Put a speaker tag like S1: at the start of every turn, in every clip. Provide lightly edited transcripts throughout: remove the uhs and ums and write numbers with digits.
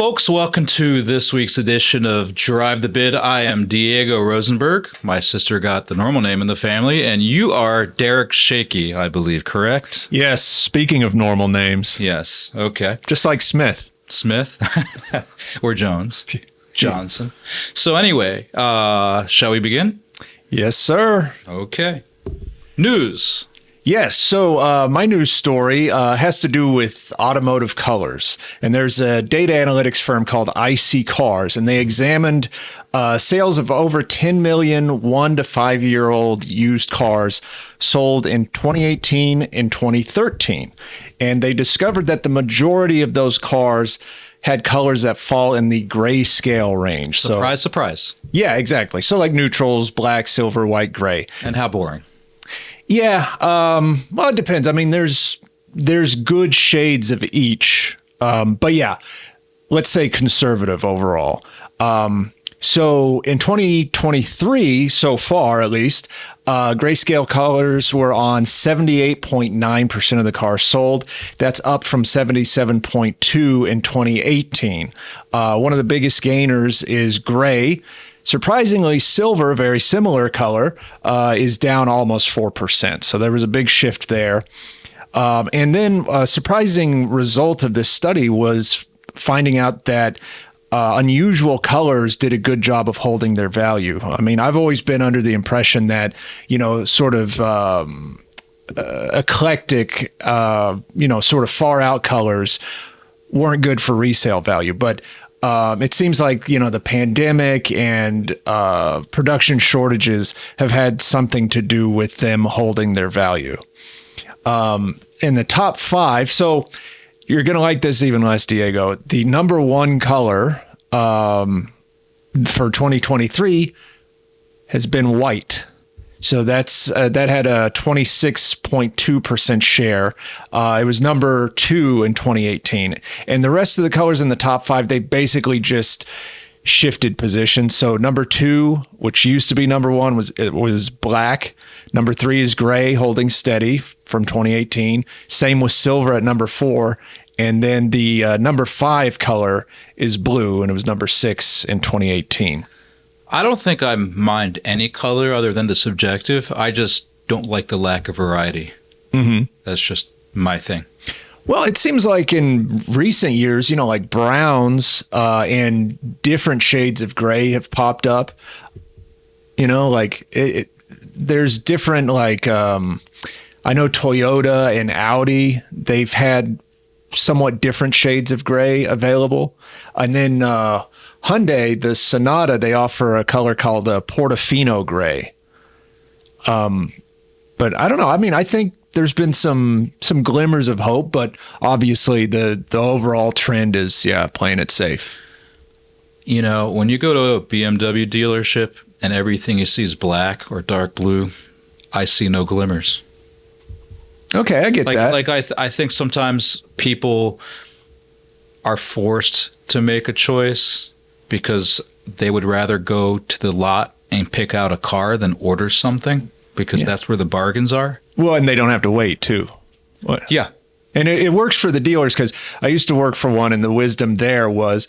S1: folks. Welcome to this week's edition of Drive the Bid. I am Diego Rosenberg. My sister got the normal name in the family, and you are Derek Shiekhi, I believe, correct?
S2: Yes, speaking of normal names.
S1: Yes, okay.
S2: Just like Smith.
S1: Smith or Jones. Johnson. So anyway, shall we begin?
S2: Yes, sir.
S1: Okay. News.
S2: Yes, so my news story has to do with automotive colors. And there's a data analytics firm called IC Cars, and they examined sales of over 10 million 1 to 5 year old used cars sold in 2018 and 2013. And they discovered that the majority of those cars had colors that fall in the grayscale range.
S1: Surprise, surprise.
S2: Yeah, exactly. So like neutrals, black, silver, white, gray.
S1: And how boring.
S2: Yeah, well, it depends. I mean, there's good shades of each, but yeah, let's say conservative overall. So in 2023, so far at least, grayscale colors were on 78.9% of the cars sold. That's up from 77.2 in 2018. One of the biggest gainers is gray. Surprisingly, silver, a very similar color, is down almost 4%. So there was a big shift there. And then a surprising result of this study was finding out that unusual colors did a good job of holding their value. I mean, I've always been under the impression that, sort of eclectic, sort of far out colors weren't good for resale value. But it seems like, the pandemic and production shortages have had something to do with them holding their value. In the top 5, so you're going to like this even less, Diego. The number 1 color for 2023 has been white. So that had a 26.2% share. It was number 2 in 2018. And the rest of the colors in the top 5, they basically just shifted positions. So number 2, which used to be number 1, was black. Number 3 is gray, holding steady from 2018. Same with silver at number 4. And then the number 5 color is blue, and it was number 6 in 2018.
S1: I don't think I mind any color other than the subjective. I just don't like the lack of variety.
S2: Mm-hmm.
S1: That's just my thing.
S2: Well, it seems like in recent years, like browns and different shades of gray have popped up. There's different, I know Toyota and Audi, they've had somewhat different shades of gray available. And then Hyundai, the Sonata, they offer a color called Portofino gray. But I don't know. I mean, I think there's been some glimmers of hope, but obviously the overall trend is, playing it safe.
S1: When you go to a BMW dealership and everything you see is black or dark blue, I see no glimmers.
S2: Okay, I get that.
S1: I think sometimes people are forced to make a choice because they would rather go to the lot and pick out a car than order something because that's where the bargains are.
S2: Well, and they don't have to wait, too. What?
S1: Yeah.
S2: And it works for the dealers because I used to work for one, and the wisdom there was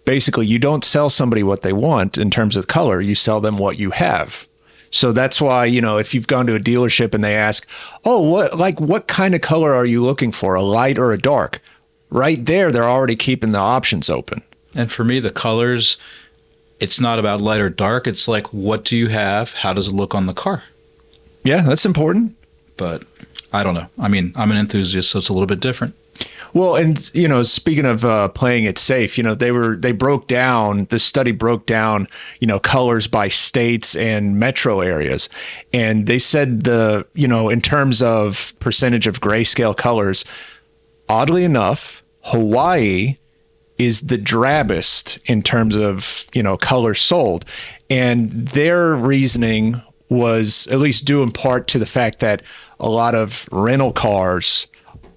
S2: basically you don't sell somebody what they want in terms of color. You sell them what you have. So that's why, if you've gone to a dealership and they ask, what kind of color are you looking for, a light or a dark? Right there, they're already keeping the options open.
S1: And for me, the colors, it's not about light or dark. It's like, what do you have? How does it look on the car?
S2: Yeah, that's important.
S1: But I don't know. I mean, I'm an enthusiast, so it's a little bit different.
S2: Well, and, speaking of playing it safe, the study broke down, colors by states and metro areas. And they said in terms of percentage of grayscale colors, oddly enough, Hawaii is the drabbest in terms of, colors sold. And their reasoning was at least due in part to the fact that a lot of rental cars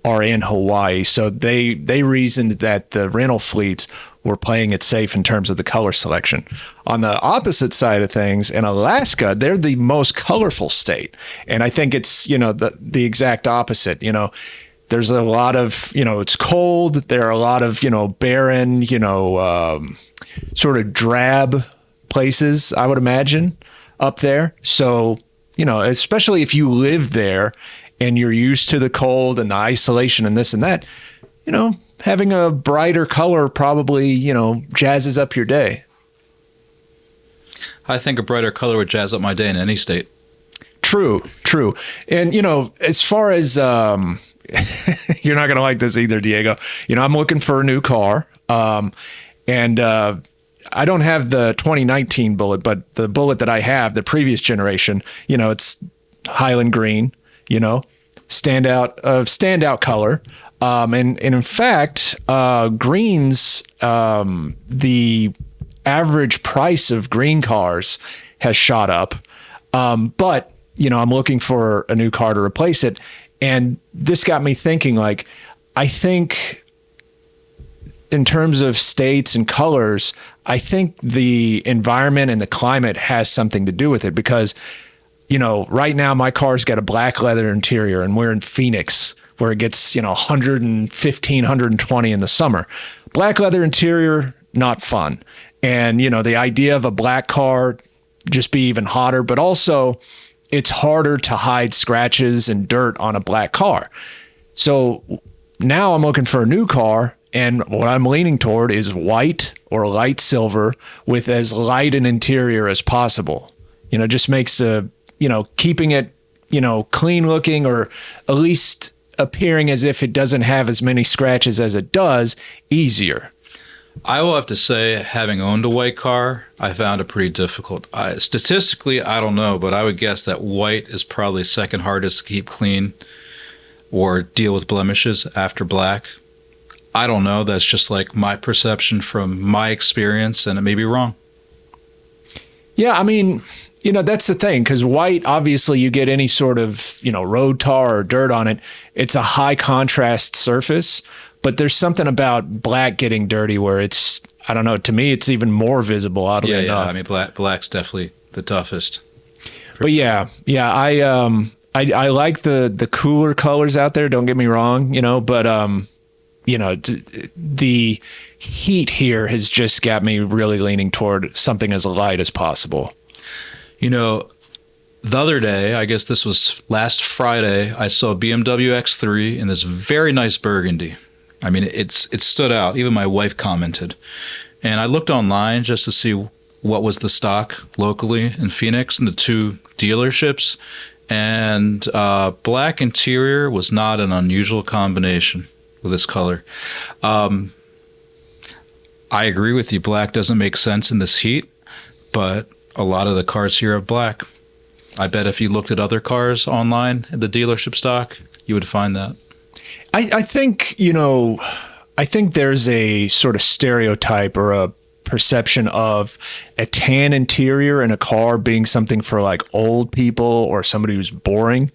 S2: are in Hawaii. So they reasoned that the rental fleets were playing it safe in terms of the color selection. On the opposite side of things, in Alaska, they're the most colorful state. And I think it's, the exact opposite. The There's a lot of, it's cold. There are a lot of, barren, sort of drab places, I would imagine, up there. So, especially if you live there and you're used to the cold and the isolation and this and that, having a brighter color probably, jazzes up your day.
S1: I think a brighter color would jazz up my day in any state.
S2: True. And, as far as, you're not going to like this either, Diego. I'm looking for a new car. And I don't have the 2019 Bullet, but the Bullet that I have, the previous generation, it's Highland green, standout color. And in fact, greens, the average price of green cars has shot up. But, I'm looking for a new car to replace it. And this got me thinking, I think in terms of states and colors, I think the environment and the climate has something to do with it because, right now my car's got a black leather interior and we're in Phoenix where it gets, 115, 120 in the summer. Black leather interior, not fun. And, the idea of a black car just be even hotter, but also it's harder to hide scratches and dirt on a black car. So now I'm looking for a new car, and what I'm leaning toward is white or light silver with as light an interior as possible. Just makes keeping it, clean looking, or at least appearing as if it doesn't have as many scratches as it does, easier.
S1: I will have to say, having owned a white car, I found it pretty difficult. Statistically, I don't know, but I would guess that white is probably second hardest to keep clean or deal with blemishes after black. I don't know. That's just like my perception from my experience, and it may be wrong.
S2: Yeah, I mean, that's the thing, because white, obviously, you get any sort of, road tar or dirt on it. It's a high contrast surface. But there's something about black getting dirty where it's, I don't know, to me, it's even more visible, oddly enough.
S1: I mean, black's definitely the toughest.
S2: But I like the cooler colors out there, don't get me wrong, but, the heat here has just got me really leaning toward something as light as possible.
S1: The other day, I guess this was last Friday, I saw a BMW X3 in this very nice burgundy. I mean, it stood out. Even my wife commented. And I looked online just to see what was the stock locally in Phoenix and the two dealerships. And black interior was not an unusual combination with this color. I agree with you. Black doesn't make sense in this heat, but a lot of the cars here are black. I bet if you looked at other cars online at the dealership stock, you would find that.
S2: I think, I think there's a sort of stereotype or a perception of a tan interior in a car being something for like old people or somebody who's boring.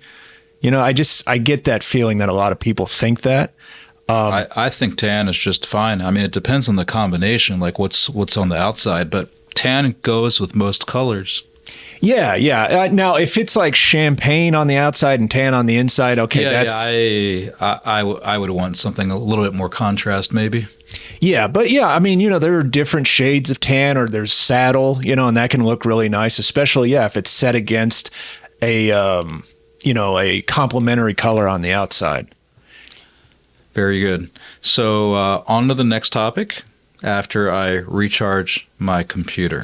S2: I get that feeling that a lot of people think that.
S1: I think tan is just fine. I mean, it depends on the combination, like what's on the outside, but tan goes with most colors. Yeah.
S2: Now, if it's like champagne on the outside and tan on the inside, okay,
S1: I would want something a little bit more contrast, maybe.
S2: Yeah, but I mean, there are different shades of tan, or there's saddle, and that can look really nice, especially if it's set against a complementary color on the outside.
S1: Very good. So on to the next topic after I recharge my computer.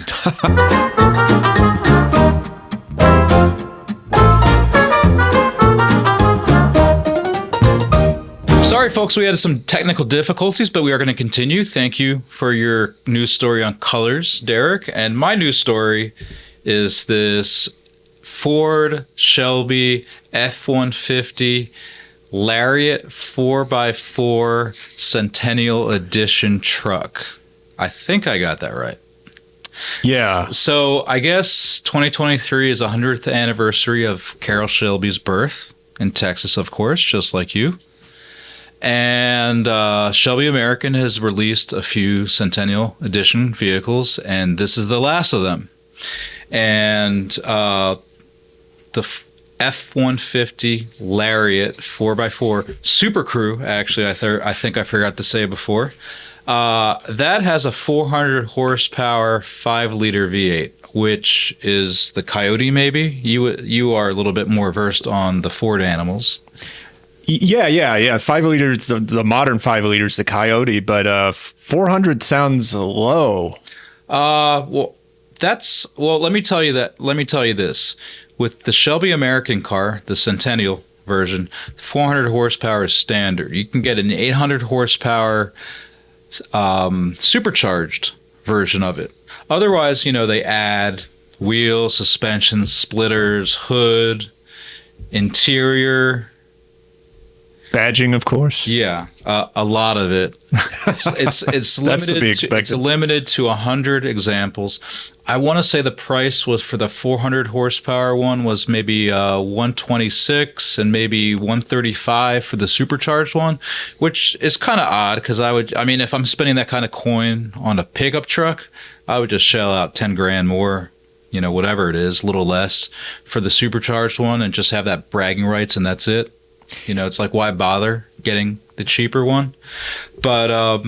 S1: Sorry, folks, we had some technical difficulties, but we are going to continue. Thank you for your news story on colors, Derek. And my news story is this Ford Shelby F-150 Lariat 4x4 Centennial Edition truck. I think I got that right.
S2: Yeah.
S1: So I guess 2023 is the 100th anniversary of Carroll Shelby's birth in Texas, of course, just like you. And Shelby American has released a few Centennial Edition vehicles, and this is the last of them. And the F-150 Lariat 4x4 Super Crew. Actually, I think I forgot to say before. That has a 400 horsepower 5-liter V8, which is the Coyote. Maybe you are a little bit more versed on the Ford animals.
S2: Yeah. 5 liters, the modern 5 liters, the Coyote, but 400 sounds low.
S1: Well, let me tell you that. Let me tell you this. With the Shelby American car, the Centennial version, 400 horsepower is standard. You can get an 800 horsepower supercharged version of it. Otherwise, they add wheels, suspension, splitters, hood, interior.
S2: Badging, of course.
S1: Yeah, a lot of it. It's limited. It's limited to 100 examples. I want to say the price was for the 400 horsepower one was maybe 126 and maybe 135 for the supercharged one, which is kind of odd because if I'm spending that kind of coin on a pickup truck, I would just shell out 10 grand more, whatever it is, a little less for the supercharged one and just have that bragging rights and that's it. It's like, why bother getting the cheaper one? But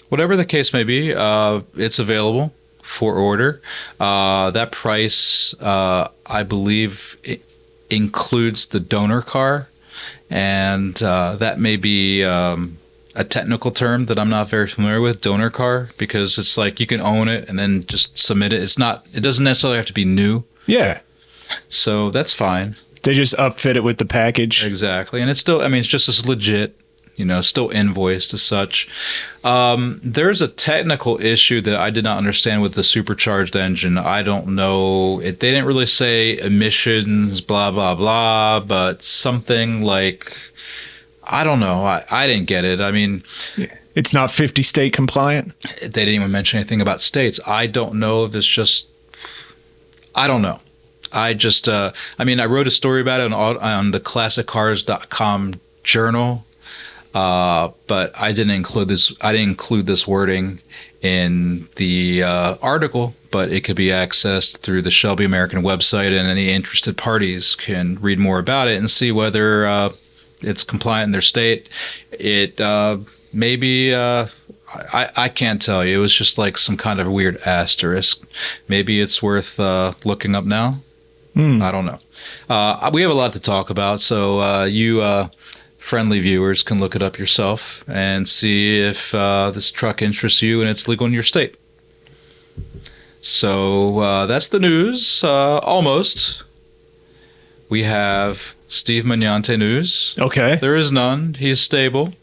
S1: whatever the case may be, it's available for order. That price, I believe, includes the donor car. And that may be a technical term that I'm not very familiar with, donor car, because it's like you can own it and then just submit it. It doesn't necessarily have to be new.
S2: Yeah.
S1: So that's fine.
S2: They just upfit it with the package.
S1: Exactly. And it's still, it's just as legit, still invoiced as such. There's a technical issue that I did not understand with the supercharged engine. I don't know. They didn't really say emissions, blah, blah, blah, but something like, I don't know. I didn't get it.
S2: It's not 50 state compliant?
S1: They didn't even mention anything about states. I don't know if it's just, I don't know. I just, I wrote a story about it on the ClassicCars.com journal, but I didn't include this. I didn't include this wording in the article, but it could be accessed through the Shelby American website, and any interested parties can read more about it and see whether it's compliant in their state. It maybe. I can't tell you. It was just like some kind of weird asterisk. Maybe it's worth looking up now. I don't know. We have a lot to talk about, so you friendly viewers can look it up yourself and see if this truck interests you and it's legal in your state. So that's the news, almost. We have Steve Magnante news.
S2: Okay.
S1: There is none. He's stable.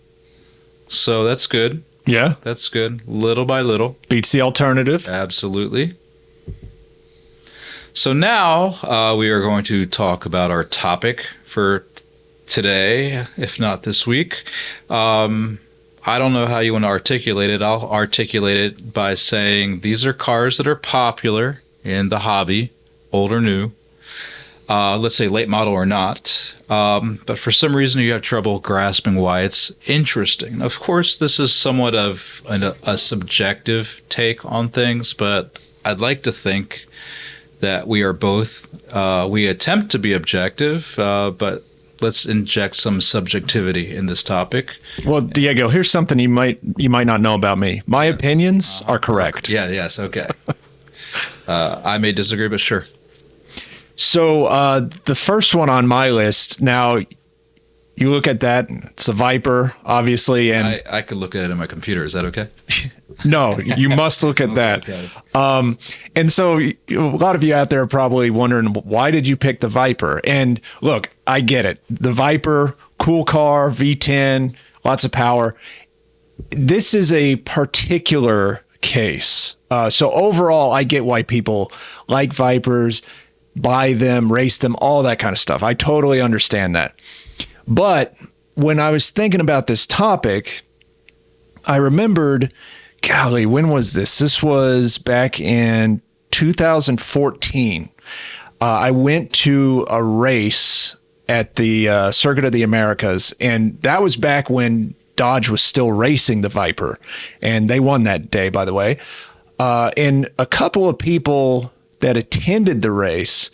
S1: So that's good.
S2: Yeah.
S1: That's good. Little by little.
S2: Beats the alternative.
S1: Absolutely. So now we are going to talk about our topic for today, if not this week. I don't know how you want to articulate it. I'll articulate it by saying these are cars that are popular in the hobby, old or new. Let's say late model or not. But for some reason you have trouble grasping why it's interesting. Of course, this is somewhat of a subjective take on things, but I'd like to think that we are both, we attempt to be objective, but let's inject some subjectivity in this topic.
S2: Well, Diego, here's something you might not know about me. My opinions are correct.
S1: Yes, okay. I may disagree, but sure.
S2: So the first one on my list, now you look at that, it's a Viper, obviously. And
S1: I could look at it on my computer. Is that okay?
S2: No, you must look at that.
S1: Okay.
S2: And so a lot of you out there are probably wondering, why did you pick the Viper? And look, I get it. The Viper, cool car, V10, lots of power. This is a particular case. So overall, I get why people like Vipers, buy them, race them, all that kind of stuff. I totally understand that. But when I was thinking about this topic, I remembered, golly, when was this? This was back in 2014. I went to a race at the Circuit of the Americas, and that was back when Dodge was still racing the Viper, and they won that day, by the way. And a couple of people that attended the race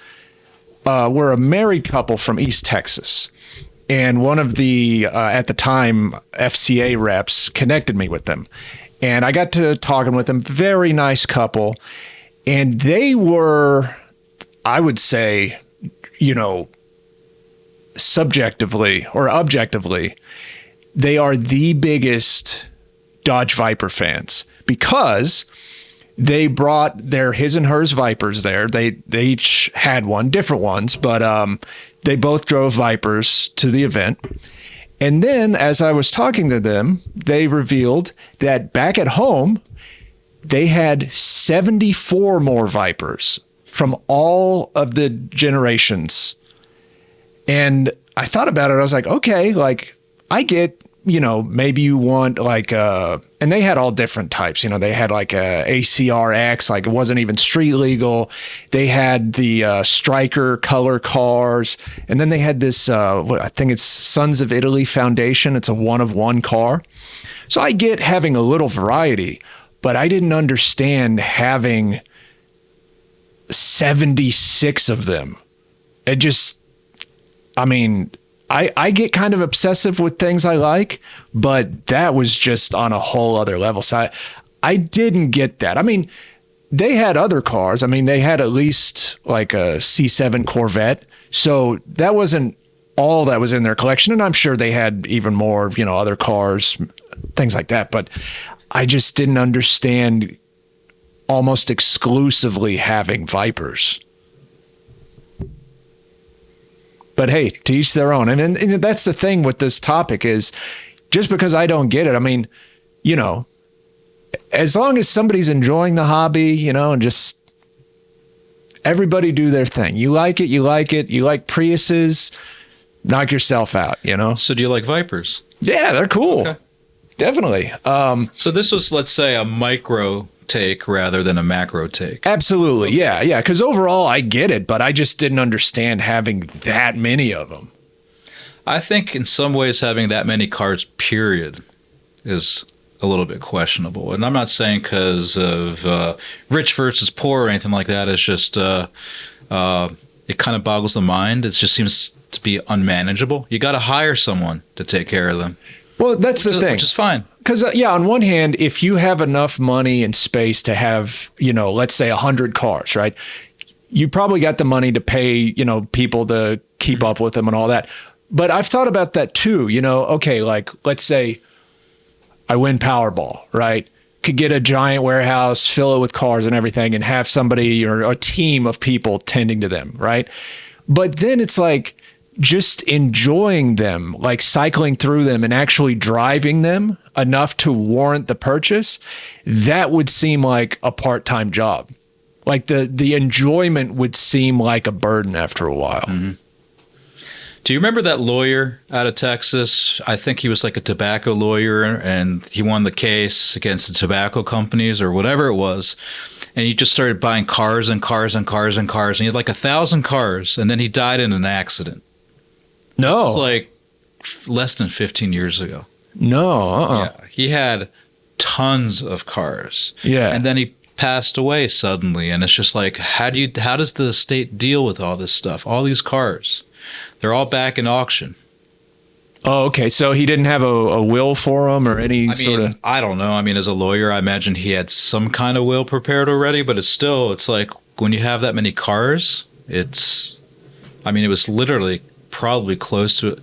S2: were a married couple from East Texas. And one of the, at the time, FCA reps connected me with them. And I got to talking with them. Very nice couple. And they were, I would say, you know, subjectively or objectively, they are the biggest Dodge Viper fans because they brought their his and hers Vipers there. They each had one, different ones, but they both drove Vipers to the event. And then as I was talking to them, they revealed that back at home, they had 74 more Vipers from all of the generations. And I thought about it. I was like, okay, like I get, you know, maybe you want like and they had all different types. You know, they had like a ACRX, like it wasn't even street legal. They had the Striker color cars, and then they had this I think it's Sons of Italy Foundation. It's a one of one car. So I get having a little variety, but I didn't understand having 76 of them. It just, I mean, I get kind of obsessive with things I like, but that was just on a whole other level. So I didn't get that. I mean, they had other cars. I mean, they had at least like a C7 Corvette. So that wasn't all that was in their collection. And I'm sure they had even more, you know, other cars, things like that. But I just didn't understand almost exclusively having Vipers. But hey, to each their own. And that's the thing with this topic is just because I don't get it, I mean, you know, as long as somebody's enjoying the hobby, you know, and just everybody do their thing. You like it, you like it. You like Priuses, knock yourself out, you know?
S1: So do you like Vipers?
S2: Yeah, they're cool.
S1: Okay.
S2: Definitely.
S1: So this was, let's say, a micro take rather than a macro take.
S2: Absolutely. Yeah. Yeah. Because overall, I get it, but I just didn't understand having that many of them.
S1: I think in some ways having that many cars, period, is a little bit questionable. And I'm not saying because of rich versus poor or anything like that. It's just it kind of boggles the mind. It just seems to be unmanageable. You got to hire someone to take care of them.
S2: Well, that's the thing.
S1: Which is fine.
S2: Because, yeah, on one hand, if you have enough money and space to have, you know, let's say 100 cars, right? You probably got the money to pay, you know, people to keep up with them and all that. But I've thought about that too. You know, okay, like let's say I win Powerball, right? Could get a giant warehouse, fill it with cars and everything, and have somebody or a team of people tending to them, right? But then it's like just enjoying them, like cycling through them and actually driving them enough to warrant the purchase, that would seem like a part-time job. Like the enjoyment would seem like a burden after a while. Mm-hmm.
S1: Do you remember that lawyer out of Texas? I think he was like a tobacco lawyer, and he won the case against the tobacco companies or whatever it was. And he just started buying cars and cars and cars and cars. And he had like 1,000 cars, and then he died in an accident.
S2: No.
S1: It was like less than 15 years ago.
S2: No.
S1: Yeah, he had tons of cars.
S2: Yeah.
S1: And then he passed away suddenly. And it's just like, how does the state deal with all this stuff? All these cars. They're all back in auction.
S2: Oh, okay. So he didn't have a will for them or any sort of...
S1: I don't know. I mean, as a lawyer, I imagine he had some kind of will prepared already, but it's like when you have that many cars, it was literally probably close to,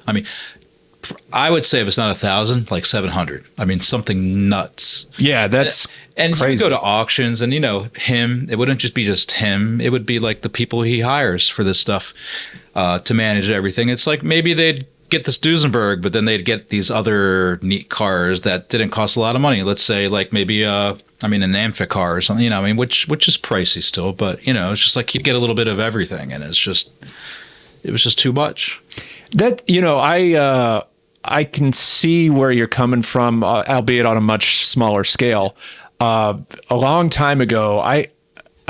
S1: I would say if it's not 1,000, like 700. I mean, something nuts.
S2: Yeah, that's
S1: and
S2: crazy.
S1: You go to auctions and, you know, it wouldn't just be just him. It would be like the people he hires for this stuff to manage everything. It's like maybe they'd get this Duesenberg, but then they'd get these other neat cars that didn't cost a lot of money. Let's say like maybe an Amphicar or something, you know, which is pricey still, but, you know, it's just like you'd get a little bit of everything, and it was just too much. That,
S2: you know, I can see where you're coming from, albeit on a much smaller scale. A long time ago, I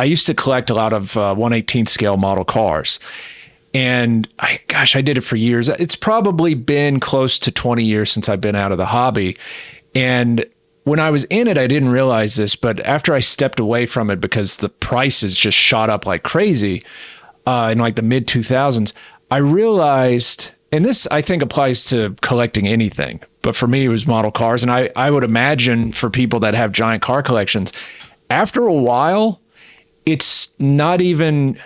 S2: used to collect a lot of 1/18 scale model cars. And I did it for years. It's probably been close to 20 years since I've been out of the hobby. And when I was in it, I didn't realize this, but after I stepped away from it because the prices just shot up like crazy, in like the mid 2000s, I realized, and this I think applies to collecting anything, but for me it was model cars. And I would imagine for people that have giant car collections, after a while, it's not even,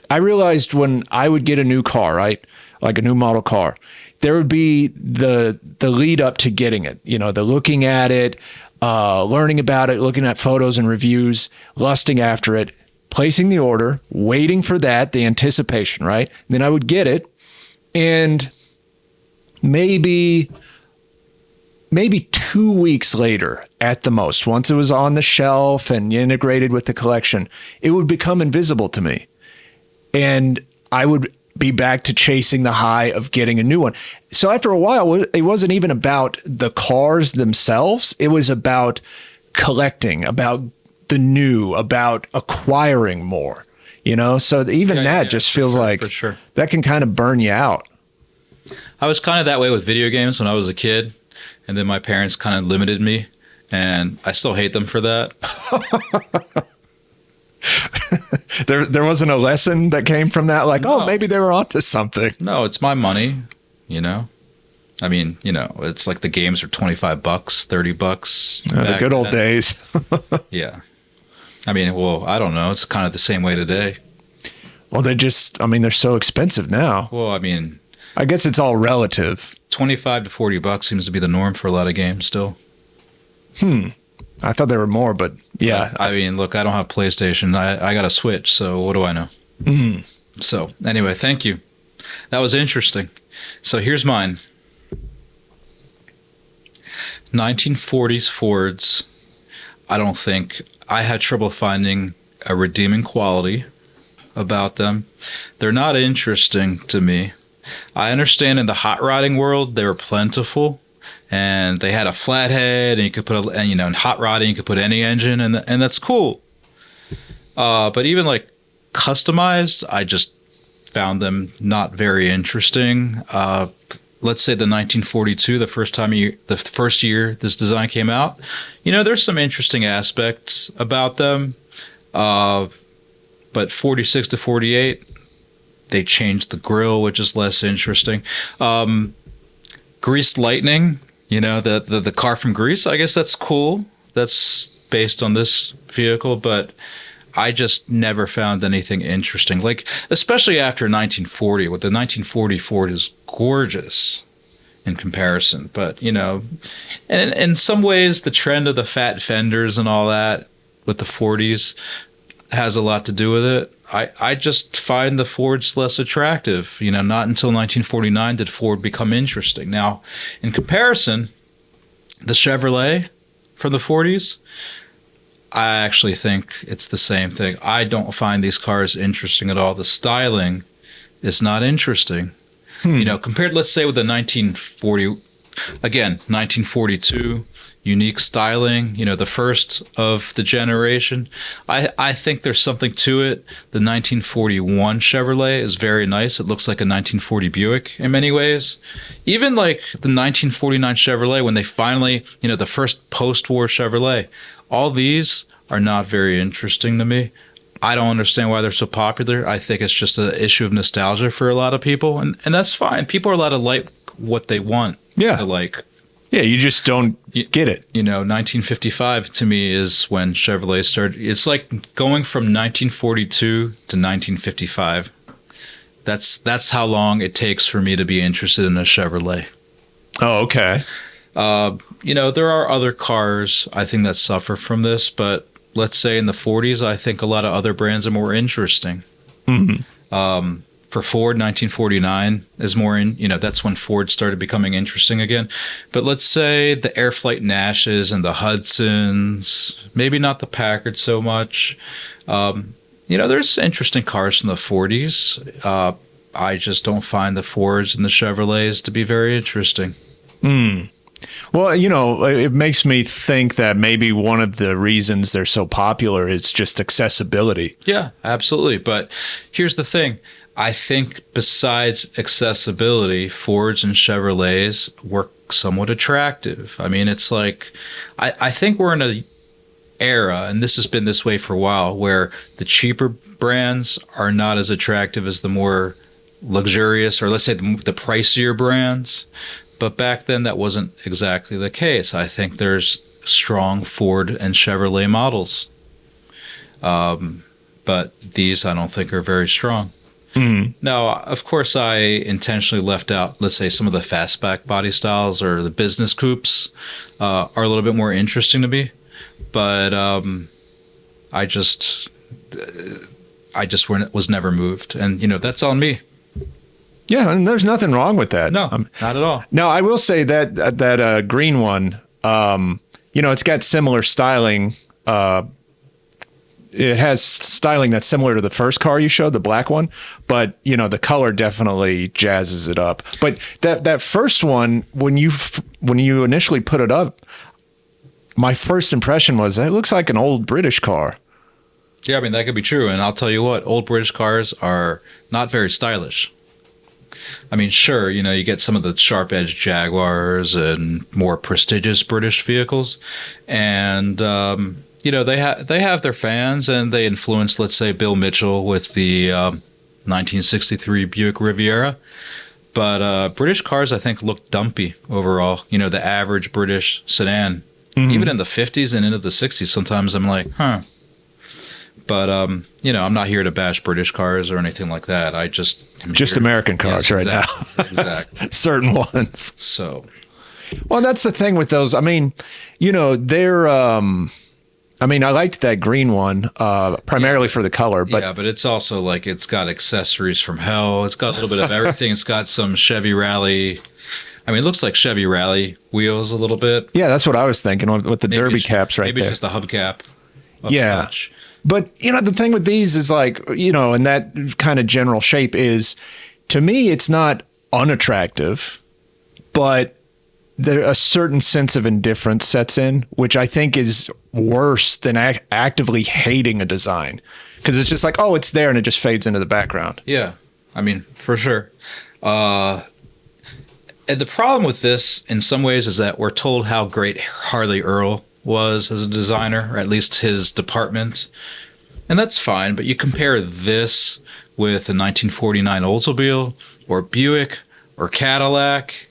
S2: I realized when I would get a new car, right? Like a new model car, there would be the lead up to getting it, you know, the looking at it, learning about it, looking at photos and reviews, lusting after it, placing the order, waiting for that, the anticipation, right? And then I would get it, and maybe 2 weeks later at the most, once it was on the shelf and integrated with the collection, it would become invisible to me. And I would be back to chasing the high of getting a new one. So after a while, it wasn't even about the cars themselves. It was about collecting, about the new, about acquiring more, you know? So even that just feels like
S1: for sure.
S2: That can kind of burn you out.
S1: I was kind of that way with video games when I was a kid, and then my parents kind of limited me, and I still hate them for that.
S2: There wasn't a lesson that came from that, like, no. Oh, maybe they were onto something.
S1: No, it's my money, you know? I mean, you know, it's like the games are $25, $30.
S2: The good old days.
S1: Yeah. I mean, well, I don't know. It's kind of the same way today.
S2: Well, they're so expensive now.
S1: Well, I mean,
S2: I guess it's all relative.
S1: $25 to $40 seems to be the norm for a lot of games still.
S2: I thought there were more, but yeah.
S1: But, I mean, look, I don't have PlayStation. I got a Switch, so what do I know? So anyway, thank you. That was interesting. So here's mine. 1940s Fords. I don't think I had trouble finding a redeeming quality about them. They're not interesting to me. I understand in the hot rodding world they were plentiful, and they had a flathead, and you could put in hot rodding you could put any engine, and that's cool. But even like customized, I just found them not very interesting. Let's say the 1942, the first year this design came out, you know, there's some interesting aspects about them. But 46 to 48, they changed the grille, which is less interesting. Greased Lightning, you know, the car from Greece, I guess that's cool. That's based on this vehicle, but I just never found anything interesting. Like, especially after 1940, with the 1940 Ford is gorgeous in comparison. But, you know, and in some ways, the trend of the fat fenders and all that with the 40s has a lot to do with it. I just find the Fords less attractive. You know, not until 1949 did Ford become interesting. Now, in comparison, the Chevrolet from the 40s, I actually think it's the same thing. I don't find these cars interesting at all. The styling is not interesting. You know, compared, let's say, with the 1942, unique styling, you know, the first of the generation. I think there's something to it. The 1941 Chevrolet is very nice. It looks like a 1940 Buick in many ways. Even like the 1949 Chevrolet, when they finally, you know, the first post-war Chevrolet, all these are not very interesting to me. I don't understand why they're so popular. I think it's just an issue of nostalgia for a lot of people, and that's fine. People are allowed to like what they want to like.
S2: Yeah, you just don't get it.
S1: You know, 1955 to me is when Chevrolet started. It's like going from 1942 to 1955. That's how long it takes for me to be interested in a Chevrolet.
S2: Oh, okay.
S1: You know, there are other cars I think that suffer from this, but let's say in the 40s, I think a lot of other brands are more interesting. For Ford, 1949 is more that's when Ford started becoming interesting again. But let's say the Airflight Nashes and the Hudsons, maybe not the Packard so much. You know, there's interesting cars from the 40s. I just don't find the Fords and the Chevrolets to be very interesting.
S2: Well, you know, it makes me think that maybe one of the reasons they're so popular is just accessibility.
S1: Yeah, absolutely. But here's the thing. I think besides accessibility, Fords and Chevrolets were somewhat attractive. I mean, it's like, I think we're in era, and this has been this way for a while, where the cheaper brands are not as attractive as the more luxurious, or let's say the pricier brands. But back then, that wasn't exactly the case. I think there's strong Ford and Chevrolet models. But these I don't think are very strong. Now, of course, I intentionally left out, let's say, some of the fastback body styles or the business coupes are a little bit more interesting to me. But I just was never moved, and that's on me.
S2: Yeah, and there's nothing wrong with that.
S1: No, not at all.
S2: Now, I will say that green one, it's got similar styling. It has styling that's similar to the first car you showed, the black one, but the color definitely jazzes it up. But that first one, when you initially put it up, my first impression was that it looks like an old British car.
S1: Yeah, I mean, that could be true. And I'll tell you what, old British cars are not very stylish. I mean, sure, you get some of the sharp edge Jaguars and more prestigious British vehicles. And, they have their fans, and they influence, let's say, Bill Mitchell with the 1963 Buick Riviera. But British cars, I think, look dumpy overall. The average British sedan. Even in the 50s and into the 60s, sometimes I'm like, huh. But, I'm not here to bash British cars or anything like that. Just
S2: American cars now.
S1: Exactly.
S2: Certain ones.
S1: So.
S2: Well, that's the thing with those. I mean, they're... I liked that green one primarily for the color, but
S1: yeah, but it's also like it's got accessories from hell. It's got a little bit of everything. It's got some Chevy Rally. I mean, it looks like Chevy Rally wheels a little bit.
S2: Yeah, that's what I was thinking with the derby caps right there.
S1: Maybe it's just the hubcap.
S2: Yeah. But, the thing with these is like, in that kind of general shape is, to me, it's not unattractive, but a certain sense of indifference sets in, which I think is worse than actively hating a design. Because it's just like, oh, it's there, and it just fades into the background.
S1: Yeah, I mean, for sure. And the problem with this, in some ways, is that we're told how great Harley Earl was as a designer, or at least his department. And that's fine, but you compare this with a 1949 Oldsmobile or Buick or Cadillac.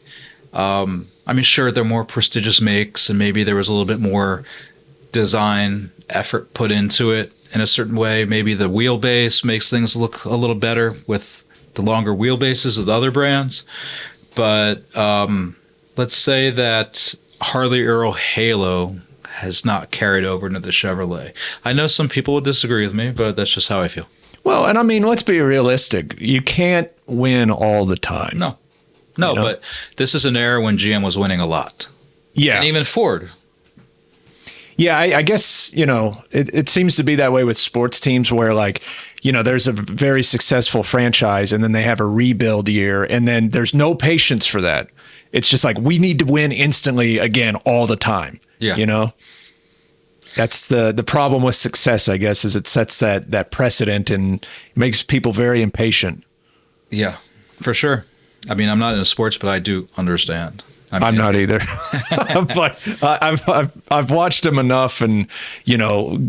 S1: I mean, sure, they're more prestigious makes, and maybe there was a little bit more design effort put into it in a certain way. Maybe the wheelbase makes things look a little better with the longer wheelbases of the other brands. But let's say that Harley Earl Halo has not carried over into the Chevrolet. I know some people would disagree with me, but that's just how I feel.
S2: Well, and I mean, let's be realistic. You can't win all the time.
S1: No, but this is an era when GM was winning a lot.
S2: Yeah.
S1: And even Ford.
S2: Yeah, I guess, it seems to be that way with sports teams where, like, there's a very successful franchise and then they have a rebuild year and then there's no patience for that. It's just like, we need to win instantly again all the time. Yeah. That's the problem with success, I guess, is it sets that precedent and makes people very impatient.
S1: Yeah, for sure. I mean, I'm not into sports, but I do understand.
S2: I'm not either, but I've watched him enough and,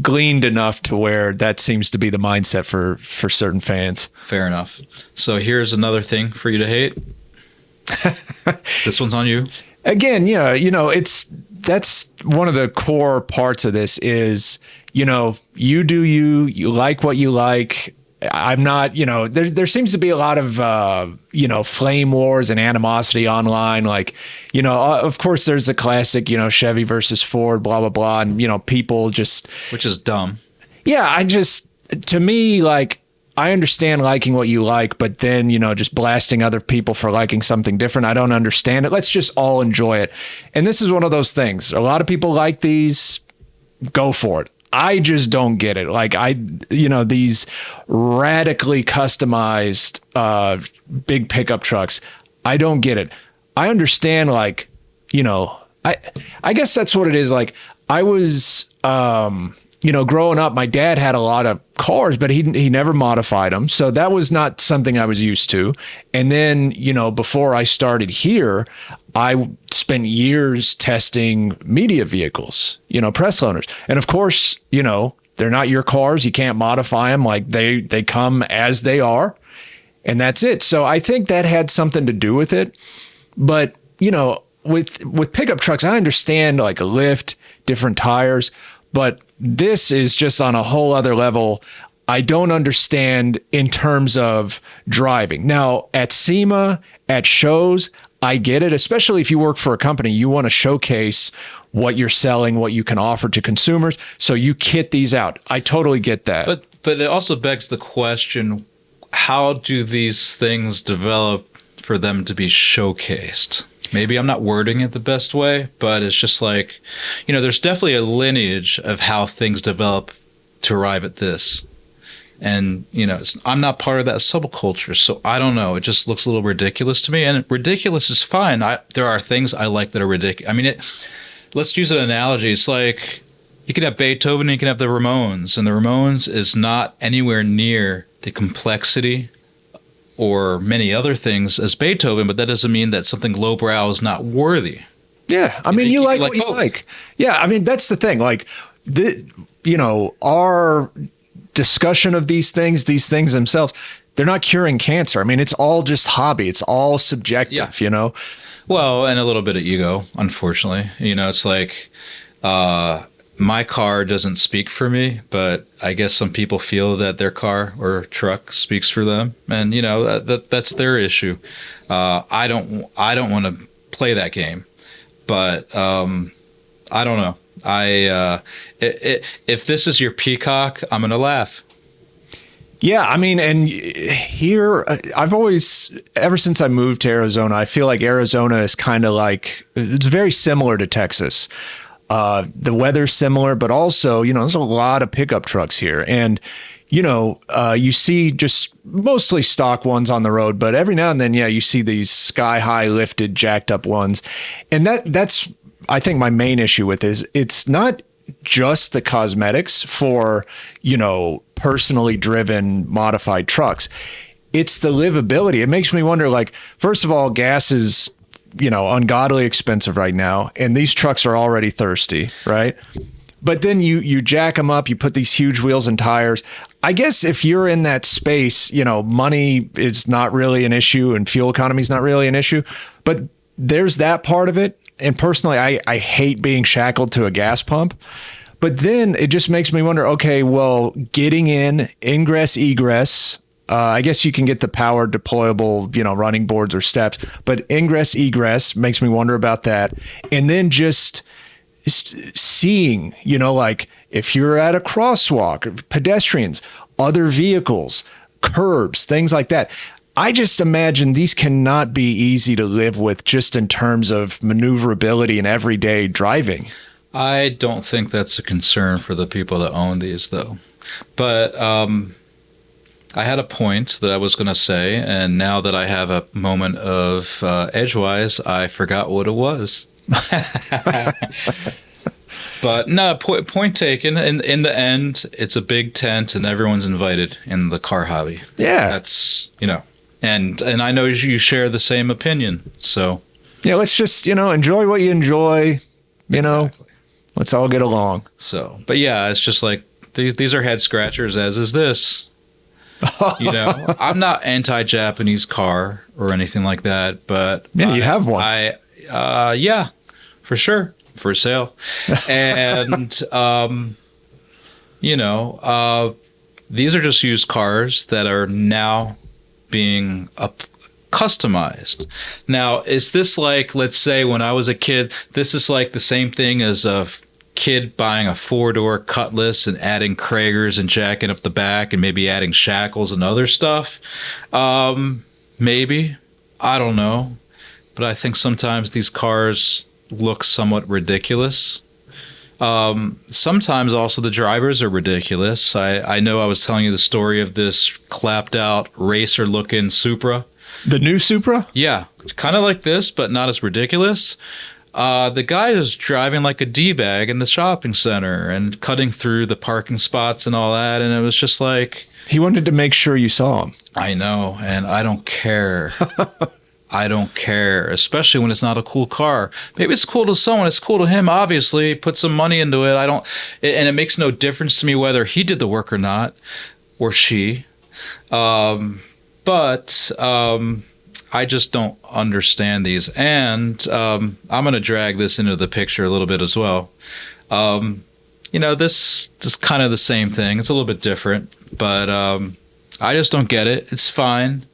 S2: gleaned enough to where that seems to be the mindset for certain fans.
S1: Fair enough. So here's another thing for you to hate. This one's on you.
S2: Again, that's one of the core parts of this is, you do you like what you like. I'm not, there seems to be a lot of, flame wars and animosity online. Like, of course there's the classic, Chevy versus Ford, blah, blah, blah. And, people just.
S1: Which is dumb.
S2: Yeah. To me, like, I understand liking what you like, but then, just blasting other people for liking something different. I don't understand it. Let's just all enjoy it. And this is one of those things. A lot of people like these. Go for it. I just don't get it. Like these radically customized big pickup trucks. I don't get it. I understand, like, I guess that's what it is. Like, I was growing up, my dad had a lot of cars, but he never modified them. So that was not something I was used to. And then, before I started here, I spent years testing media vehicles, press loaners. And of course, they're not your cars. You can't modify them. Like they come as they are, and that's it. So I think that had something to do with it. But, with pickup trucks, I understand like a lift, different tires, but this is just on a whole other level. I don't understand in terms of driving. Now, at SEMA, at shows, I get it, especially if you work for a company, you want to showcase what you're selling, what you can offer to consumers. So you kit these out. I totally get that.
S1: But it also begs the question, how do these things develop for them to be showcased? Maybe I'm not wording it the best way, but it's just like, there's definitely a lineage of how things develop to arrive at this. And, I'm not part of that subculture, so I don't know. It just looks a little ridiculous to me. And ridiculous is fine. There are things I like that are ridiculous. I mean, let's use an analogy. It's like you can have Beethoven and you can have the Ramones. And the Ramones is not anywhere near the complexity or many other things as Beethoven, but that doesn't mean that something lowbrow is not worthy.
S2: Yeah. I mean, you like what you like. Yeah. I mean, that's the thing. Like, our discussion of these things themselves, they're not curing cancer. I mean, it's all just hobby. It's all subjective,
S1: Well, and a little bit of ego, unfortunately. It's like my car doesn't speak for me, but I guess some people feel that their car or truck speaks for them, and that's their issue. I don't want to play that game, but I don't know. If this is your peacock, I'm gonna laugh.
S2: Yeah, I mean, and here, I've always, ever since I moved to Arizona, I feel like Arizona is kind of like, it's very similar to Texas. The weather's similar, but also, there's a lot of pickup trucks here. And, you see just mostly stock ones on the road, but every now and then, you see these sky high lifted, jacked up ones. And that's, I think my main issue with is it's not just the cosmetics for, personally driven modified trucks. It's the livability. It makes me wonder, like, first of all, gas is, ungodly expensive right now. And these trucks are already thirsty, right? But then you jack them up, you put these huge wheels and tires. I guess if you're in that space, money is not really an issue and fuel economy is not really an issue. But there's that part of it. And personally, I hate being shackled to a gas pump. But then it just makes me wonder, okay, well, getting in, ingress, egress, I guess you can get the powered deployable, running boards or steps, but ingress, egress makes me wonder about that. And then just seeing, like if you're at a crosswalk, pedestrians, other vehicles, curbs, things like that. I just imagine these cannot be easy to live with just in terms of maneuverability and everyday driving.
S1: I don't think that's a concern for the people that own these, though. But I had a point that I was going to say, and now that I have a moment of edgewise, I forgot what it was. But no, point taken. In the end, it's a big tent, and everyone's invited in the car hobby.
S2: Yeah,
S1: that's and I know you share the same opinion. So
S2: yeah, let's just enjoy what you enjoy.
S1: Exactly.
S2: Let's all get along.
S1: So, but yeah, it's just like these are head scratchers, as is this. I'm not anti-Japanese car or anything like that, but
S2: yeah, you have one.
S1: Yeah, for sure, for sale, and these are just used cars that are now being customized. Now, is this like, let's say when I was a kid, this is like the same thing as a kid buying a 4-door Cutlass and adding Kragers and jacking up the back and maybe adding shackles and other stuff? Maybe. I don't know. But I think sometimes these cars look somewhat ridiculous. Sometimes also the drivers are ridiculous. I know I was telling you the story of this clapped out racer looking Supra.
S2: The new Supra?
S1: Yeah, kind of like this, but not as ridiculous. The guy was driving like a D-bag in the shopping center and cutting through the parking spots and all that. And it was just like,
S2: He wanted to make sure you saw him.
S1: I know, and I don't care. I don't care, especially when it's not a cool car. Maybe it's cool to someone. It's cool to him, obviously. Put some money into it. And it makes no difference to me whether he did the work or not, or she. But I just don't understand these. And I'm going to drag this into the picture a little bit as well. This is kind of the same thing. It's a little bit different, but I just don't get it. It's fine.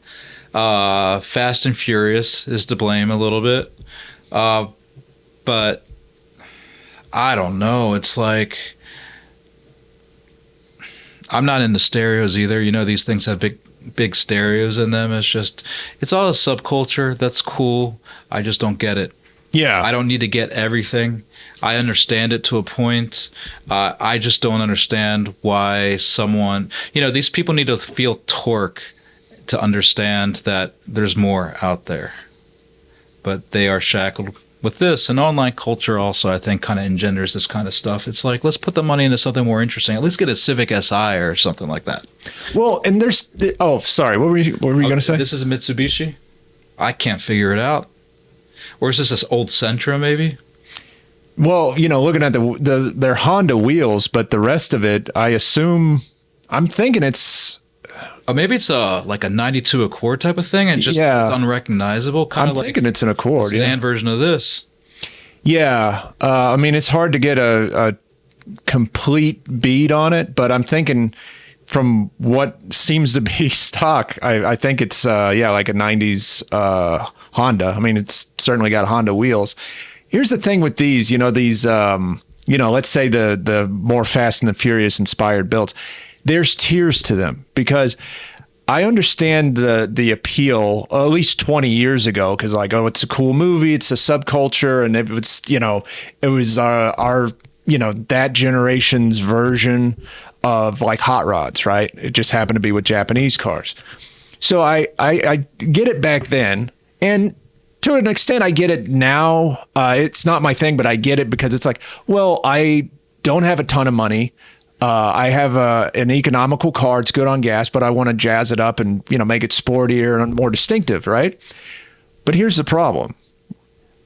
S1: Fast and Furious is to blame a little bit. But I don't know. It's like, I'm not into stereos either. These things have big stereos in them. It's all a subculture. That's cool. I just don't get it.
S2: Yeah.
S1: I don't need to get everything. I understand it to a point. I just don't understand why someone, these people need to feel torque to understand that there's more out there. But they are shackled with this. And online culture also, I think, kind of engenders this kind of stuff. It's like, let's put the money into something more interesting. At least get a Civic Si or something like that.
S2: Well, and there's... Oh, sorry. What were you going to say?
S1: This is a Mitsubishi? I can't figure it out. Or is this old Sentra, maybe?
S2: Well, looking at their Honda wheels, but the rest of it, I assume... I'm thinking it's...
S1: Oh, maybe it's like a 92 Accord type of thing, and just it's unrecognizable.
S2: I'm thinking it's an Accord,
S1: the sedan version of this.
S2: Yeah, it's hard to get a complete bead on it, but I'm thinking from what seems to be stock, I think it's like a 90s Honda. It's certainly got Honda wheels. Here's the thing with these, let's say the more Fast and the Furious inspired builds. There's tiers to them because I understand the appeal at least 20 years ago because it's a cool movie, it's a subculture, and it was our that generation's version of like hot rods, right? It just happened to be with Japanese cars. So I get it back then, and to an extent I get it now. It's not my thing, but I get it because it's like, well, I don't have a ton of money. I have an economical car. It's good on gas, but I want to jazz it up and, make it sportier and more distinctive, right? But here's the problem.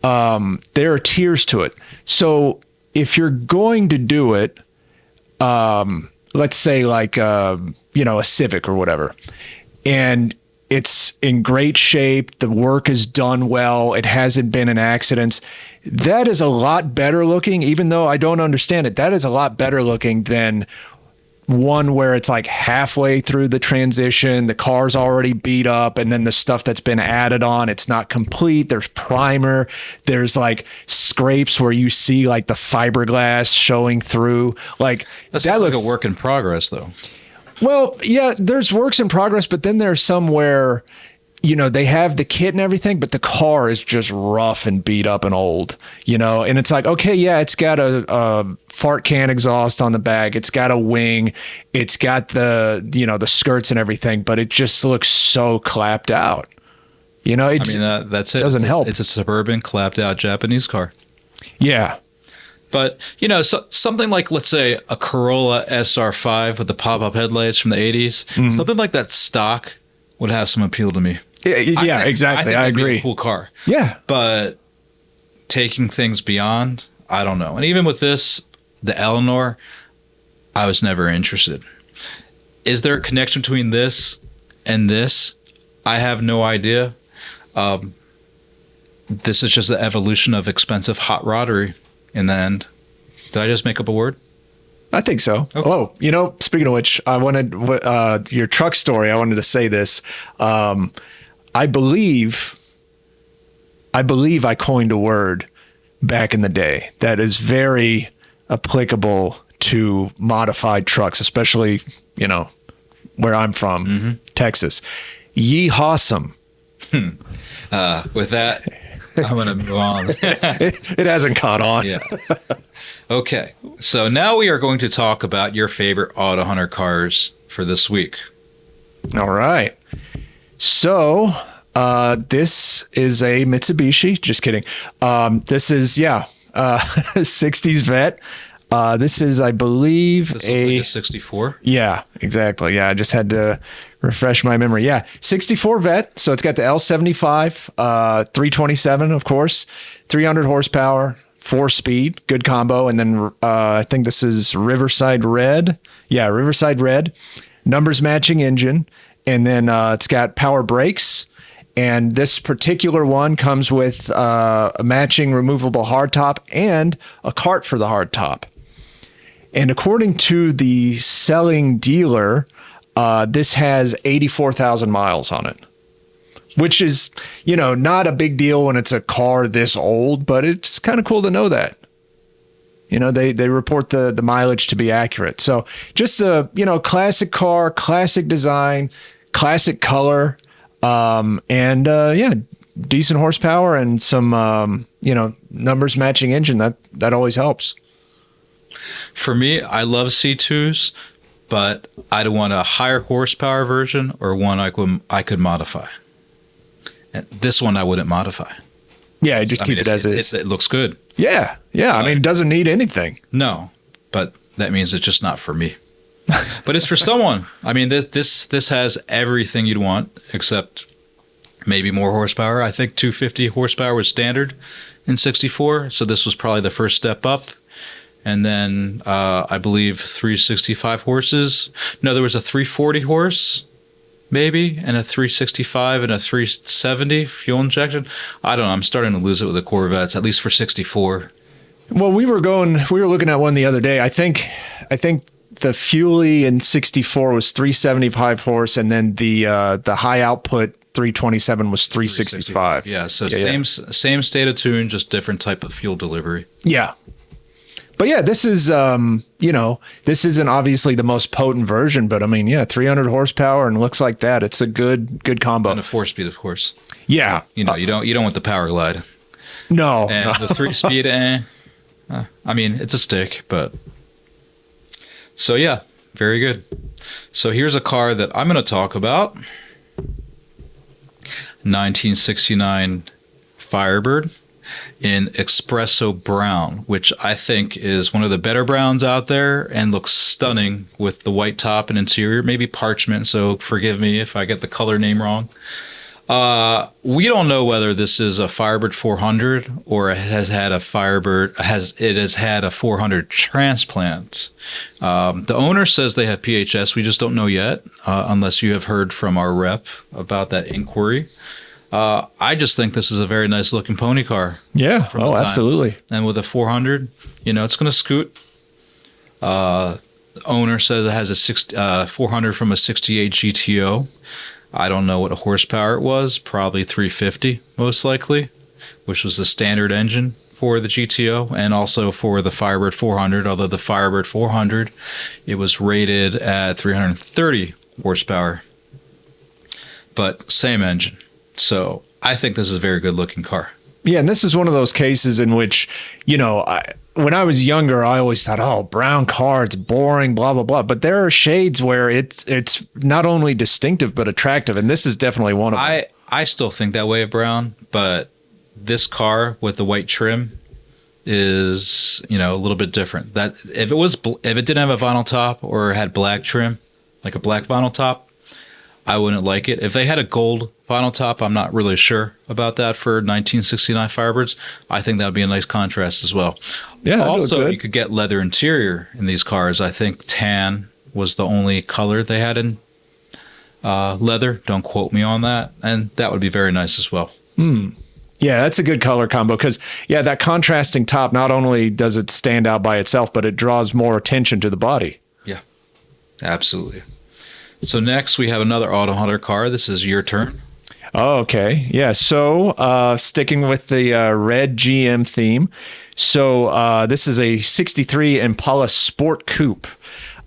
S2: There are tiers to it. So if you're going to do it, let's say like, a Civic or whatever, and it's in great shape, the work is done well, it hasn't been in accidents, that is a lot better looking, even though I don't understand it. That is a lot better looking than one where it's like halfway through the transition, the car's already beat up, and then the stuff that's been added on, it's not complete. There's primer. There's like scrapes where you see like the fiberglass showing through. Like
S1: that looks like a work in progress, though.
S2: Well, yeah, there's works in progress, but then there's some where, they have the kit and everything, but the car is just rough and beat up and old, and it's like, okay, yeah, it's got a fart can exhaust on the back. It's got a wing. It's got the skirts and everything, but it just looks so clapped out.
S1: That's it.
S2: Doesn't help.
S1: It's a suburban clapped out Japanese car.
S2: Yeah.
S1: But, something like, let's say, a Corolla SR5 with the pop-up headlights from the 80s, something like that stock would have some appeal to me.
S2: Yeah, exactly. I agree.
S1: Be a cool car.
S2: Yeah.
S1: But taking things beyond, I don't know. And even with this, the Eleanor, I was never interested. Is there a connection between this and this? I have no idea. This is just the evolution of expensive hot roddery in the end. Did I just make up a word?
S2: I think so. Okay. Oh, speaking of which, I wanted your truck story. I wanted to say this. I believe I coined a word back in the day that is very applicable to modified trucks, especially, where I'm from, Texas. Yee-hawsome.
S1: With that, I'm going to move on.
S2: It hasn't caught on.
S1: Yeah. Okay. So now we are going to talk about your favorite AutoHunter cars for this week.
S2: All right. So This is a Mitsubishi. Just kidding. This is 60s vet. This is, I believe,
S1: This looks like a 64.
S2: Yeah, exactly. Yeah, I just had to refresh my memory. Yeah, 64 vet. So it's got the L75, 327, of course, 300 horsepower, 4-speed, good combo. And then I think this is Riverside Red. Yeah, Riverside Red, numbers matching engine. And then it's got power brakes. And this particular one comes with a matching removable hardtop and a cart for the hardtop. And according to the selling dealer, this has 84,000 miles on it, which is, not a big deal when it's a car this old, but it's kind of cool to know that. They report the mileage to be accurate. So just a, classic car, classic design, classic color, decent horsepower and some, numbers matching engine. That always helps.
S1: For me, I love C2s, but I'd want a higher horsepower version or one I could modify. And this one I wouldn't modify.
S2: Yeah, just keep it as is.
S1: It looks good.
S2: Yeah. I mean, it doesn't need anything.
S1: No, but that means it's just not for me. But it's for someone. I mean, this has everything you'd want except maybe more horsepower. I think 250 horsepower was standard in 64, so this was probably the first step up. And then I believe 365 horses. No, there was a 340 horse, maybe, and a 365 and a 370 fuel injection. I don't know. I'm starting to lose it with the Corvettes, at least for 64.
S2: Well, we were looking at one the other day. I think the Fuelie in 64 was 375 horse, and then the high output 327 was 365.
S1: Yeah, so same state of tune, just different type of fuel delivery.
S2: Yeah. But yeah, this is, this isn't obviously the most potent version, but I mean, 300 horsepower and looks like that. It's a good combo.
S1: And a 4-speed, of course.
S2: Yeah.
S1: You don't want the power glide.
S2: No.
S1: And the 3-speed, I mean, it's a stick, but. So yeah, very good. So here's a car that I'm going to talk about. 1969 Firebird in espresso brown, which I think is one of the better browns out there and looks stunning with the white top and interior, maybe parchment, so forgive me if I get the color name wrong. We don't know whether this is a Firebird 400 or it has had a 400 transplant. The owner says they have PHS. We just don't know yet, unless you have heard from our rep about that inquiry. I just think this is a very nice looking pony car.
S2: Yeah. Oh, absolutely.
S1: And with a 400, it's going to scoot. Owner says it has a 400 from a 68 GTO. I don't know what horsepower it was. Probably 350, most likely, which was the standard engine for the GTO and also for the Firebird 400. Although the Firebird 400, it was rated at 330 horsepower, but same engine. So I think this is a very good looking car.
S2: Yeah, and this is one of those cases in which, when I was younger, I always thought, oh, brown car, it's boring, blah, blah, blah. But there are shades where it's not only distinctive, but attractive. And this is definitely one of them.
S1: I still think that way of brown, but this car with the white trim is, a little bit different. That if it didn't have a vinyl top or had black trim, like a black vinyl top, I wouldn't like it. If they had a gold vinyl top, I'm not really sure about that for 1969 Firebirds. I think that would be a nice contrast as well.
S2: Yeah.
S1: Also, you could get leather interior in these cars. I think tan was the only color they had in leather. Don't quote me on that. And that would be very nice as well.
S2: Yeah, that's a good color combo because, that contrasting top, not only does it stand out by itself, but it draws more attention to the body.
S1: Yeah, absolutely. So next we have another AutoHunter car. This is your turn.
S2: Oh, okay. Yeah. So sticking with the red GM theme. So this is a 63 Impala Sport Coupe.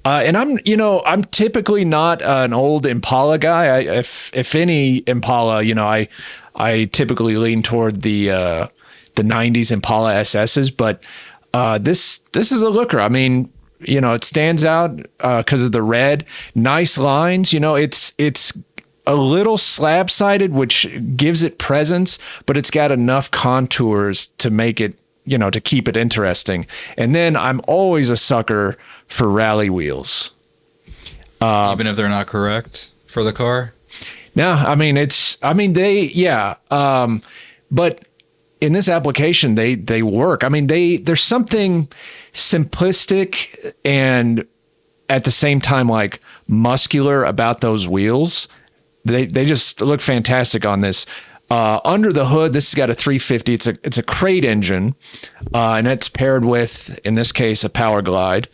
S2: And I'm typically not an old Impala guy. If any Impala, I typically lean toward the 90s Impala SSs, but this is a looker. I mean, it stands out because of the red, nice lines. It's a little slab-sided, which gives it presence, but it's got enough contours to make it, to keep it interesting. And then I'm always a sucker for rally wheels.
S1: Even if they're not correct for the car?
S2: No, I mean, but in this application, they work. I mean, there's something simplistic and at the same time, like muscular about those wheels. They just look fantastic on this. Under the hood, this has got a 350. It's a crate engine, and it's paired with, in this case, a Power Glide.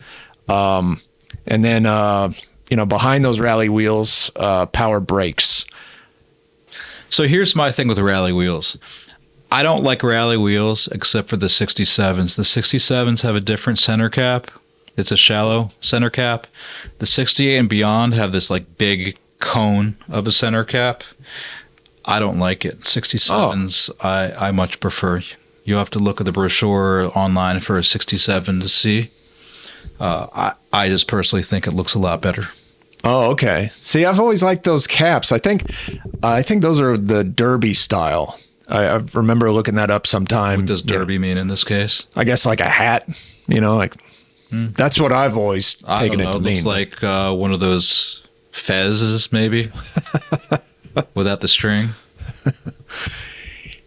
S2: And then, behind those rally wheels, power brakes.
S1: So here's my thing with the rally wheels. I don't like rally wheels except for the 67s. The 67s have a different center cap. It's a shallow center cap. The 68 and beyond have this like big cone of a center cap. I don't like it. 67s, I much prefer. You have to look at the brochure online for a 67 to see. I just personally think it looks a lot better.
S2: Oh, okay. See, I've always liked those caps. I think those are the Derby style. I remember looking that up sometime.
S1: What does Derby mean in this case?
S2: I guess like a hat, that's what I've always taken it to mean.
S1: It looks like one of those fezzes, maybe, without the string.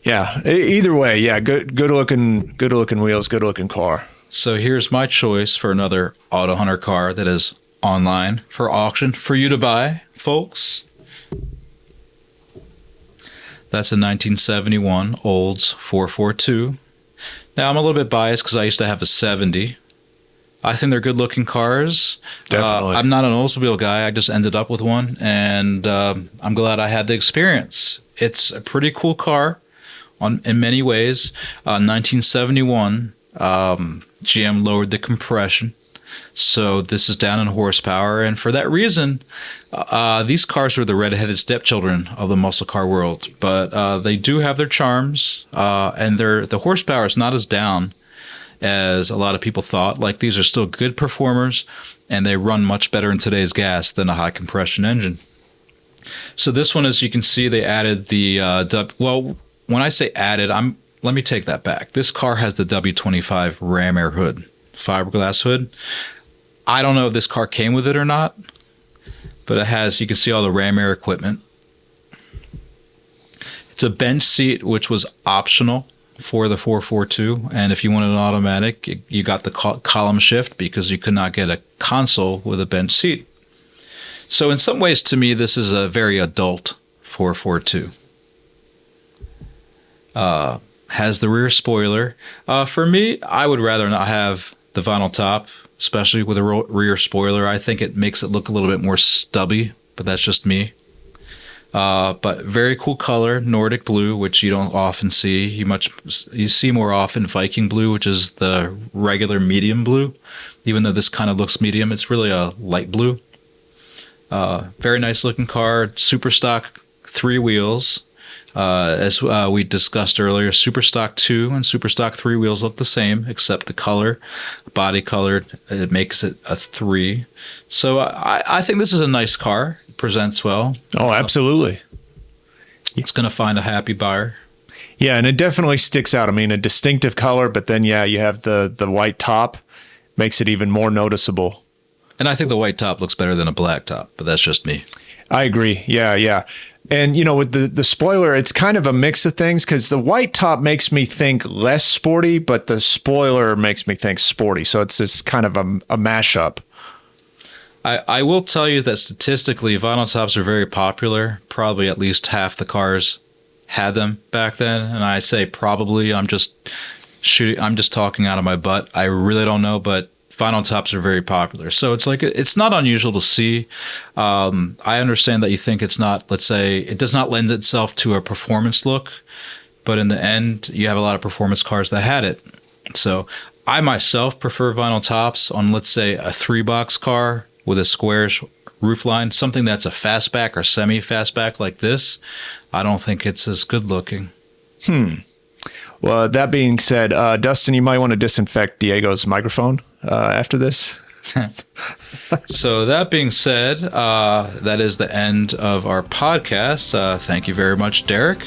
S2: Yeah. Either way, yeah. Good looking wheels. Good looking car.
S1: So here's my choice for another AutoHunter car that is online for auction for you to buy, folks. That's a 1971 Olds 442. Now, I'm a little bit biased because I used to have a 70. I think they're good-looking cars.
S2: Definitely.
S1: I'm not an Oldsmobile guy. I just ended up with one, and I'm glad I had the experience. It's a pretty cool car in many ways. 1971, GM lowered the compression. So this is down in horsepower, and for that reason, these cars are the redheaded stepchildren of the muscle car world. But they do have their charms, and the horsepower is not as down as a lot of people thought. Like, these are still good performers, and they run much better in today's gas than a high compression engine. So this one, as you can see, they added the well, when I say added, let me take that back. This car has the W25 ram air hood, fiberglass hood. I don't know if this car came with it or not, but it has, you can see all the ram air equipment. It's a bench seat, which was optional for the 442, and if you wanted an automatic, you got the column shift because you could not get a console with a bench seat. So in some ways, to me, this is a very adult 442. Has the rear spoiler. For me, I would rather not have the vinyl top, especially with a rear spoiler. I think it makes it look a little bit more stubby, but that's just me. But very cool color, Nordic blue, which you don't often see. You see more often Viking blue, which is the regular medium blue. Even though this kind of looks medium, it's really a light blue. Very nice looking car, super stock 3 wheels. As we discussed earlier, super stock 2 and super stock 3 wheels look the same, except the color, body colored, it makes it a 3. So I think this is a nice car. It presents well.
S2: Oh, absolutely.
S1: It's going to find a happy buyer.
S2: Yeah, and it definitely sticks out. I mean, a distinctive color, but then, yeah, you have the white top, makes it even more noticeable.
S1: And I think the white top looks better than a black top, but that's just me.
S2: I agree. Yeah. And, with the spoiler, it's kind of a mix of things because the white top makes me think less sporty, but the spoiler makes me think sporty. So it's this kind of a mashup.
S1: I will tell you that statistically, vinyl tops are very popular. Probably at least half the cars had them back then. And I say probably, I'm just talking out of my butt. I really don't know, but vinyl tops are very popular. So it's not unusual to see. I understand that you think it's not, let's say, it does not lend itself to a performance look, but in the end, you have a lot of performance cars that had it. So I myself prefer vinyl tops on, let's say, a 3-box car with a squarish roofline, something that's a fastback or semi-fastback like this. I don't think it's as good looking.
S2: Well, that being said, Dustin, you might want to disinfect Diego's microphone after this.
S1: So that being said, that is the end of our podcast. Thank you very much, Derek,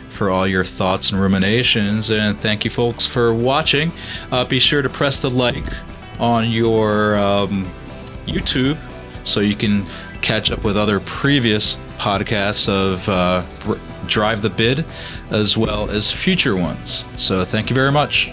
S1: for all your thoughts and ruminations, and thank you folks for watching. Be sure to press the like on your YouTube so you can catch up with other previous podcasts of Drive the Bid as well as future ones. So thank you very much.